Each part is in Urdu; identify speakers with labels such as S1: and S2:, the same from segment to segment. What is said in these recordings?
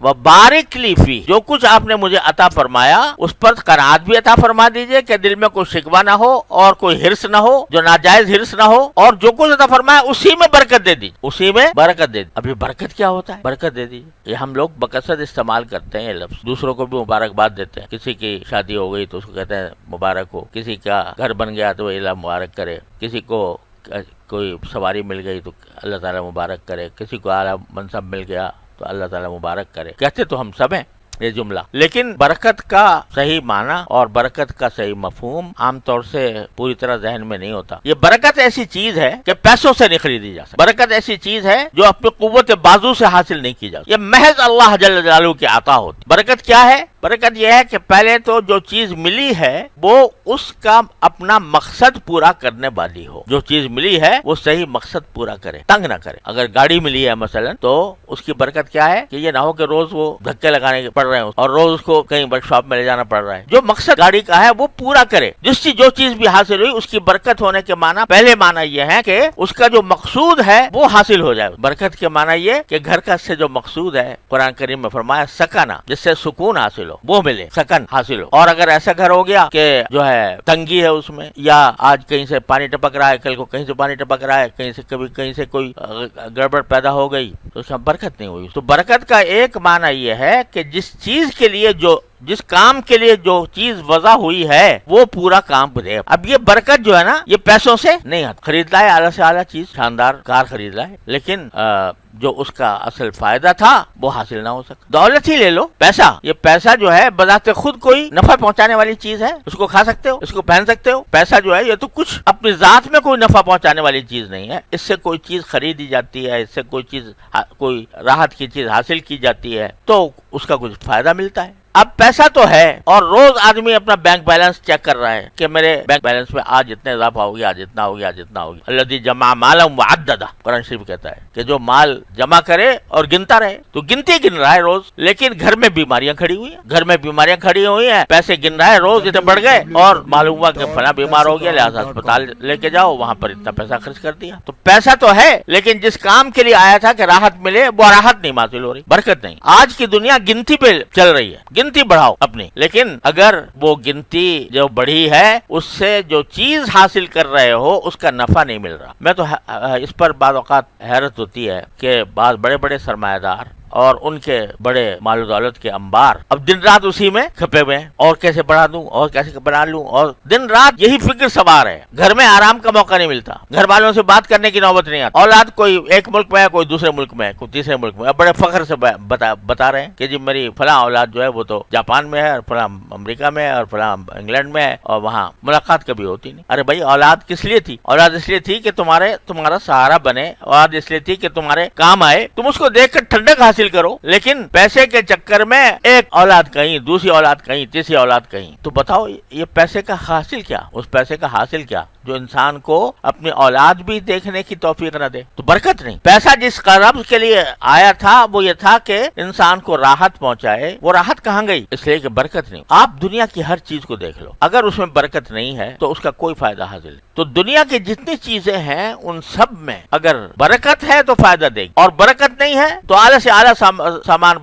S1: وبارک لی فی، جو کچھ آپ نے مجھے عطا فرمایا اس پر قناعت بھی عطا فرما دیجئے کہ دل میں کوئی شکوہ نہ ہو اور کوئی حرص نہ ہو، جو ناجائز حرص نہ ہو، اور جو کچھ عطا فرمایا اسی میں برکت دے دیجئے، اسی میں برکت دے دیجئے۔ ابھی برکت کیا ہوتا ہے؟ برکت دے دیجئے، یہ ہم لوگ بکثرت استعمال کرتے ہیں یہ لفظ، دوسروں کو بھی مبارکباد دیتے ہیں، کسی کی شادی ہو گئی تو اس کو کہتے ہیں مبارک ہو، کسی کا گھر بن گیا تو اللہ مبارک کرے، کسی کو کوئی سواری مل گئی تو اللہ تعالیٰ مبارک کرے، کسی کو اعلیٰ منصب مل گیا تو اللہ تعالیٰ مبارک کرے، کہتے تو ہم سب ہیں یہ جملہ، لیکن برکت کا صحیح معنی اور برکت کا صحیح مفہوم عام طور سے پوری طرح ذہن میں نہیں ہوتا۔ یہ برکت ایسی چیز ہے کہ پیسوں سے نہیں خریدی جا سکتی، برکت ایسی چیز ہے جو اپنی قوت بازو سے حاصل نہیں کی جا سکتی، یہ محض اللہ جل جلالہ کی عطا ہوتی۔ برکت کیا ہے؟ برکت یہ ہے کہ پہلے تو جو چیز ملی ہے وہ اس کا اپنا مقصد پورا کرنے والی ہو، جو چیز ملی ہے وہ صحیح مقصد پورا کرے، تنگ نہ کرے۔ اگر گاڑی ملی ہے مثلا تو اس کی برکت کیا ہے کہ یہ نہ ہو کہ روز وہ دھکے لگانے کے پڑ رہے ہیں اور روز اس کو کہیں ورک شاپ میں لے جانا پڑ رہا ہے، جو مقصد گاڑی کا ہے وہ پورا کرے۔ جو چیز بھی حاصل ہوئی اس کی برکت ہونے کے معنی، پہلے معنی یہ ہے کہ اس کا جو مقصود ہے وہ حاصل ہو جائے۔ برکت کے معنی یہ کہ گھر کا سے جو مقصود ہے، قرآن کریم میں فرمایا سکنا، جس سے سکون حاصل ہو، وہ ملے، سکن حاصل ہو۔ اور اگر ایسا گھر ہو گیا کہ جو ہے تنگی ہے اس میں، یا آج کہیں سے پانی ٹپک رہا ہے، کل کو کہیں سے پانی ٹپک رہا ہے، کہیں سے کوئی گڑبڑ پیدا ہو گئی تو اس میں برکت نہیں ہوئی۔ تو برکت کا ایک معنی یہ ہے کہ جس کام کے لیے جو چیز وضع ہوئی ہے وہ پورا کام دے۔ اب یہ برکت جو ہے نا یہ پیسوں سے نہیں آتی، خرید لائے اعلیٰ سے اعلیٰ چیز، شاندار کار خرید لائے، لیکن جو اس کا اصل فائدہ تھا وہ حاصل نہ ہو سکا۔ دولت ہی لے لو، پیسہ، یہ پیسہ جو ہے بذات خود کوئی نفع پہنچانے والی چیز ہے، اس کو کھا سکتے ہو، اس کو پہن سکتے ہو۔ پیسہ جو ہے یہ تو کچھ اپنی ذات میں کوئی نفع پہنچانے والی چیز نہیں ہے، اس سے کوئی چیز خریدی جاتی ہے، اس سے کوئی راحت کی چیز حاصل کی جاتی ہے تو اس کا کچھ فائدہ ملتا ہے۔ اب پیسہ تو ہے اور روز آدمی اپنا بینک بیلنس چیک کر رہا ہے کہ میرے بینک بیلنس میں آج اتنے اضافہ ہو گیا، آج اتنا ہو گیا، آج اتنا ہو گیا۔ الذی جمع مالا وعددہ، قرآن شریف کہتا ہے کہ جو مال جمع کرے اور گنتا رہے، تو گنتی گن رہا ہے روز، لیکن گھر میں بیماریاں کھڑی ہوئی ہیں، پیسے گن رہا ہے روز اتنے بڑھ گئے، اور معلوم ہوا کہ فلاں بیمار ہو گیا لہٰذا اسپتال لے کے جاؤ، وہاں پر اتنا پیسہ خرچ کر دیا۔ تو پیسہ تو ہے لیکن جس کام کے لیے آیا تھا کہ راحت ملے وہ راحت نہیں حاصل ہو رہی، برکت نہیں۔ آج کی دنیا گنتی پہ چل رہی ہے، گنتی بڑھاؤ اپنی، لیکن اگر وہ گنتی جو بڑھی ہے اس سے جو چیز حاصل کر رہے ہو اس کا نفع نہیں مل رہا۔ میں تو اس پر بعض اوقات حیرت ہوتی ہے کہ بعض بڑے بڑے سرمایہ دار اور ان کے بڑے مال و دولت کے انبار اب دن رات اسی میں کھپے ہوئے ہیں، اور کیسے بڑھا دوں، اور کیسے بنا لوں، اور دن رات یہی فکر سوار ہے۔ گھر میں آرام کا موقع نہیں ملتا، گھر والوں سے بات کرنے کی نوبت نہیں آتی۔ اولاد کوئی ایک ملک میں ہے، کوئی دوسرے ملک میں ہے، کوئی تیسرے ملک میں ہے، بڑے فخر سے بتا رہے ہیں کہ جی میری فلاں اولاد جو ہے وہ تو جاپان میں ہے، اور فلاں امریکہ میں ہے، اور فلاں انگلینڈ میں ہے، اور وہاں ملاقات کبھی ہوتی نہیں۔ ارے بھائی اولاد کس لیے تھی؟ اولاد اس لیے تھی کہ تمہارا سہارا بنے، اولاد اس لیے تھی کہ تمہارے کام آئے، تم اس کو دیکھ کر ٹھنڈک حاصل کرو، لیکن پیسے کے چکر میں ایک اولاد کہیں، دوسری اولاد کہیں، تیسری اولاد کہیں، تو بتاؤ یہ پیسے کا حاصل کیا؟ اس پیسے کا حاصل کیا جو انسان کو اپنی اولاد بھی دیکھنے کی توفیق نہ دے؟ تو برکت نہیں۔ پیسہ جس قرض کے لیے آیا تھا وہ یہ تھا کہ انسان کو راحت پہنچائے، وہ راحت کہاں گئی؟ اس لیے کہ برکت نہیں۔ آپ دنیا کی ہر چیز کو دیکھ لو، اگر اس میں برکت نہیں ہے تو اس کا کوئی فائدہ حاصل نہیں۔ تو دنیا کی جتنی چیزیں ہیں ان سب میں اگر برکت ہے تو فائدہ دے گی، اور برکت نہیں ہے تو اعلیٰ سے اعلیٰ سامان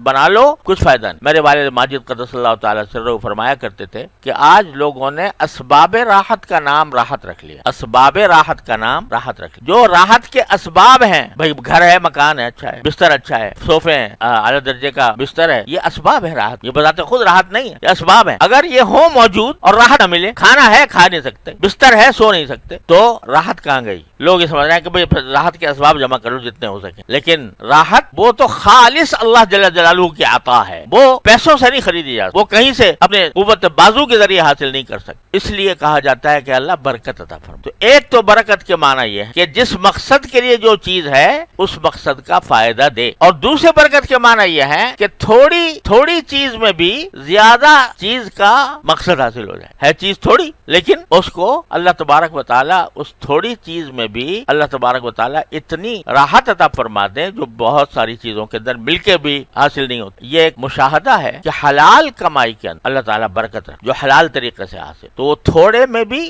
S1: بنا لو، کچھ فائدہ نہیں۔ میرے والد ماجد قدس اللہ تعالی سرہ فرمایا کرتے تھے کہ آج لوگوں نے اسباب راحت کا نام راحت رکھ لیا، اسباب راحت کا نام راحت رکھ لیا۔ جو راحت کے اسباب ہیں، بھائی گھر ہے، مکان ہے، اچھا ہے، بستر اچھا ہے، صوفے ہیں، اعلیٰ درجے کا بستر ہے، یہ اسباب ہے راحت، یہ بذات خود راحت نہیں ہے، یہ اسباب ہیں۔ اگر یہ ہو موجود اور راحت نہ ملے، کھانا ہے کھا نہیں سکتے، بستر ہے سو نہیں سکتے، تو راحت کہاں گئی؟ لوگ یہ سمجھ رہے ہیں کہ بھئی راحت کے اسباب جمع کرو جتنے ہو سکے، لیکن راحت وہ تو خالص اللہ جل جلالہ کی عطا ہے، وہ پیسوں سے نہیں خریدی جا سکتی، وہ کہیں سے اپنے قوت بازو کے ذریعے حاصل نہیں کر سکتے۔ اس لیے کہا جاتا ہے کہ اللہ برکت عطا فرما۔ تو ایک تو برکت کے معنی یہ ہے کہ جس مقصد کے لیے جو چیز ہے اس مقصد کا فائدہ دے، اور دوسرے برکت کے معنی یہ ہے کہ تھوڑی چیز میں بھی زیادہ چیز کا مقصد حاصل ہو جائے۔ ہے چیز تھوڑی لیکن اس کو اللہ تبارک و تعالی اس تھوڑی چیز میں بھی اللہ تبارک و تعالی اتنی راحت عطا فرما دیں جو بہت ساری چیزوں کے اندر مل کے بھی حاصل نہیں ہوتی۔ یہ ایک مشاہدہ ہے کہ حلال کمائی کے اندر اللہ تعالیٰ برکت رکھ، جو حلال طریقے سے حاصل، تو وہ تھوڑے میں بھی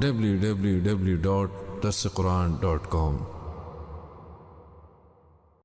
S2: www.darsequran.com